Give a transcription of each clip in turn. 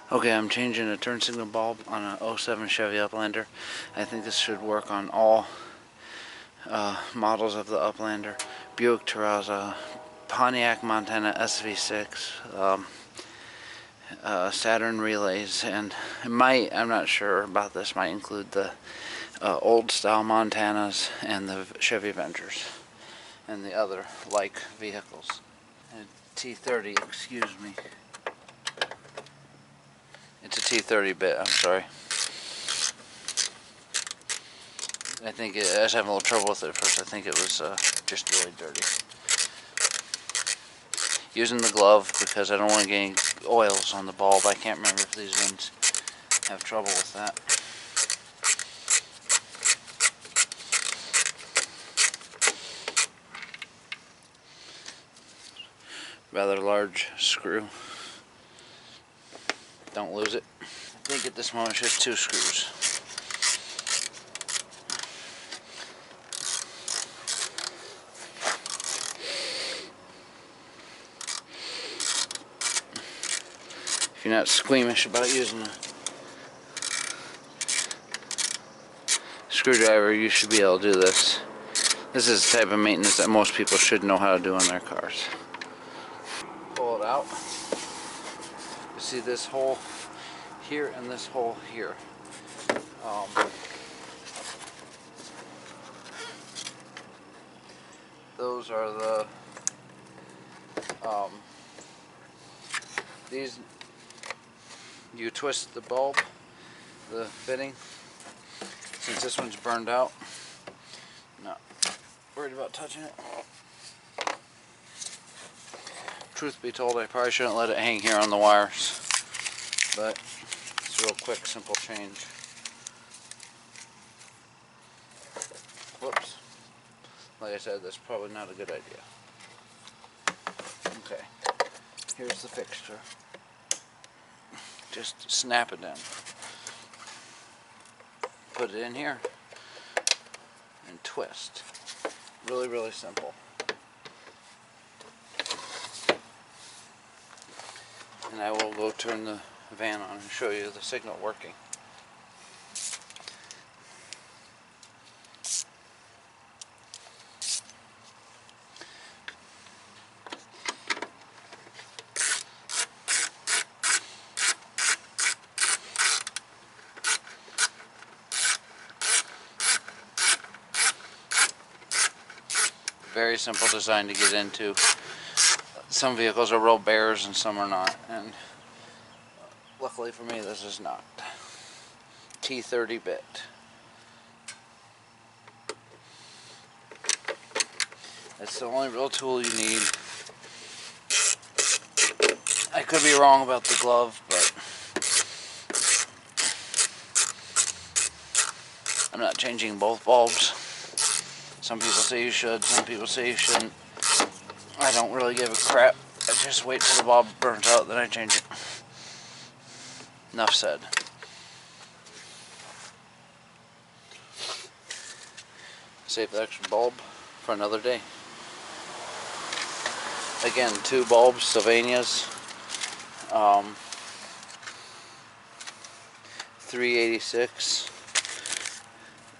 Okay, I'm changing a turn signal bulb on a 07 Chevy Uplander. I think this should work on all models of the Uplander. Buick Terraza, Pontiac Montana SV6, Saturn Relays, and it might, I'm not sure about this, might include the old style Montanas and the Chevy Ventures and the other like vehicles. And T30, excuse me. It's a T30 bit, I'm sorry. I think I was having a little trouble with it at first. I think it was just really dirty. Using the glove because I don't want to get any oils on the bulb. I can't remember if these ones have trouble with that. Rather large screw. Don't lose it. I think at this moment it's just 2 screws. If you're not squeamish about using a screwdriver, you should be able to do this. This is the type of maintenance that most people should know how to do on their cars. Pull it out. You see this hole here and this hole here. Those are the these, you twist the bulb, the fitting. Since this one's burned out, I'm not worried about touching it. Truth be told, I probably shouldn't let it hang here on the wires, but it's a real quick, simple change. Whoops. Like I said, that's probably not a good idea. Okay, here's the fixture. Just snap it in. Put it in here and twist. Really, really simple. And I will go turn the van on and show you the signal working. Very simple design to get into. Some vehicles are real bears and some are not, and luckily for me this is not. T30 bit. That's the only real tool you need. I could be wrong about the glove, but I'm not changing both bulbs. Some people say you should, some people say you shouldn't. I don't really give a crap. I just wait till the bulb burns out, then I change it. Enough said. Save the extra bulb for another day. Again, 2 bulbs, Sylvanias, 386,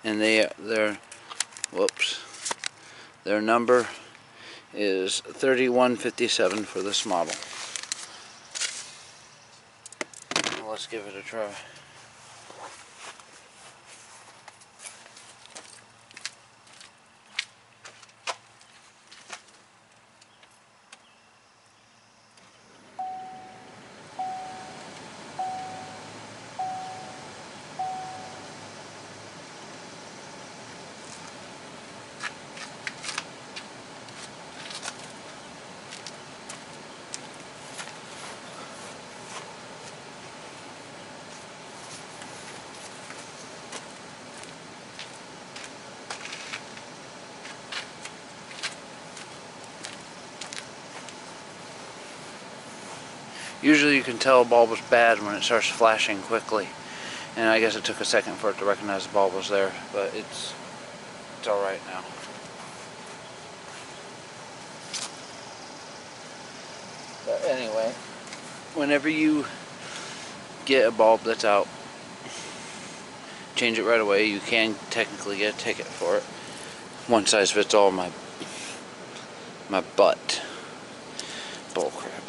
and their number is 3157 for this model. Well, let's give it a try. Usually you can tell a bulb is bad when it starts flashing quickly, and I guess it took a second for it to recognize the bulb was there, but it's alright now. But anyway, whenever you get a bulb that's out, change it right away. You can technically get a ticket for it. One size fits all. My butt. Bull crap.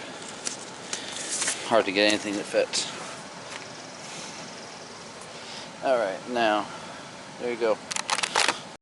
Hard to get anything that fits. Alright, now, there you go.